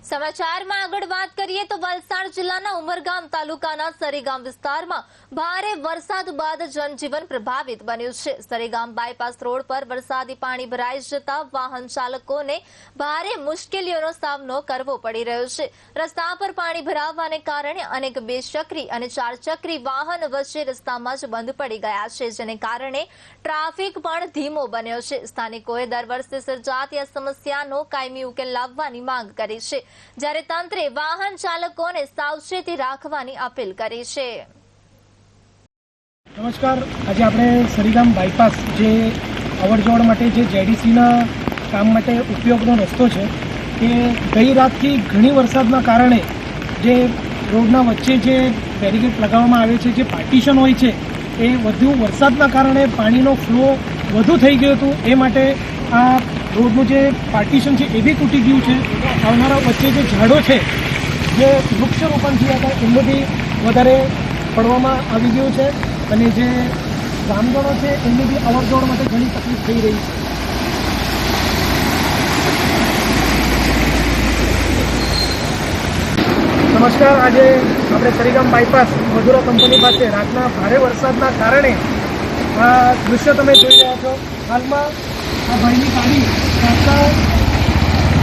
સમાચારમાં આગળ વાત કરીએ તો વલસાડ જિલ્લાના ઉમરગામ તાલુકાના સરીગામ વિસ્તારમાં ભારે વરસાદ બાદ જનજીવન પ્રભાવિત બન્યું છે। સરીગામ બાયપાસ રોડ પર વરસાદી પાણી ભરાઈ જતા વાહન ચાલકોને ભારે મુશ્કેલીઓનો સામનો કરવો પડી રહ્યો છે। રસ્તા પર પાણી ભરાવાને કારણે અનેક બે ચક્રી અને ચાર ચક્રી વાહન વચ્ચે રસ્તામાં જ બંધ પડી ગયા છે, જેને કારણે ટ્રાફિક પણ ધીમો બન્યો છે। સ્થાનિકોએ દર વર્ષે સર્જાતી આ સમસ્યાનો કાયમી ઉકેલ લાવવાની માંગ કરી છે, જ્યારે તંત્રે વાહન ચાલકોને સાવચેતી રાખવાની અપીલ કરી છે। નમસ્કાર, આજે આપણે સરીગામ બાયપાસ જે અવરજવર માટે જે જેડીસીના કામ માટે ઉપયોગનો રસ્તો છે તે ગઈ રાતથી ઘણી વરસાદના કારણે જે રોડના વચ્ચે જે બેરીકેડ લગાવવામાં આવે છે, જે પાર્ટીશન હોય છે, એ વધુ વરસાદના કારણે પાણીનો ફ્લો વધુ થઈ ગયો હતો। એ માટે આ રોડનું જે પાર્ટીશન છે એ બી તૂટી ગયું છે। આવનારા વચ્ચે જે ઝાડો છે, જે વૃક્ષારોપણ થયા હતા એમને બી વધારે પડવામાં આવી ગયું છે અને જે ગામજનો છે એમને બી અવરજવર માટે ઘણી તકલીફ થઈ રહી છે। નમસ્કાર, આજે આપણે સરીગામ બાયપાસ મધુરા કંપની પાસે રાતના ભારે વરસાદના કારણે આ દૃશ્ય તમે જોઈ રહ્યા છો। હાલમાં આ ભાઈની ગાડી રાસ્તા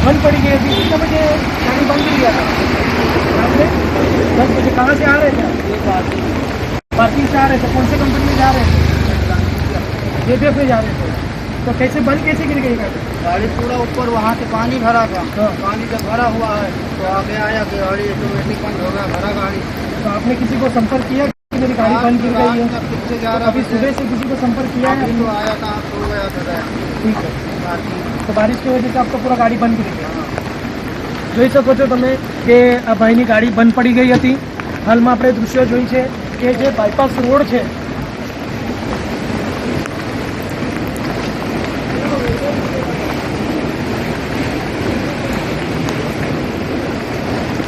बंद पड़ी गई थी। कितने बजे गाड़ी बंद कर दिया था? रात में 10 बजे। कहाँ से आ रहे थे? पार्किंग से आ रहे थे। कौन से कंपनी में जा रहे थे? जेपीएफ में जा रहे थे। तो कैसे बंद कैसे गिर गई गाड़ी? गाड़ी पूरा ऊपर वहाँ से पानी भरा था। पानी जब भरा हुआ है तो आगे आया कि गाड़ी ऑटोमेटिक बंद हो गया, भरा गाड़ी। तो आपने किसी को संपर्क किया कि मेरी गाड़ी बंद गिर गई है? किससे जा रहा अभी सुबह से किसी को संपर्क किया है? तो आया था, सो गया था। ठीक है। तो बारिश की वजह से आपका पूरा गाड़ी बंद કરી ગઈ। જોઈ શકો છો તમે કે આ ભાઈની ગાડી બંધ પડી ગઈ હતી। હાલમાં આપણે દૃશ્યો જોઈ છે કે જે બાયપાસ રોડ છે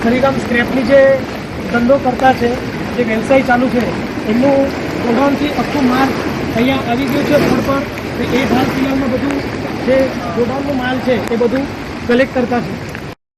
સરીગામ સ્ક્રેપની જે ધંધો કરતા છે, જે વ્યવસાય ચાલુ છે, એમનું ગોડાઉનથી આખું માલ અહીંયા આવી ગયું છે રોડ પર। એ હાલ ફિલહાલમાં બધું જે ગોડાઉનનો માલ છે એ બધું કલેક્ટ કરતા છે।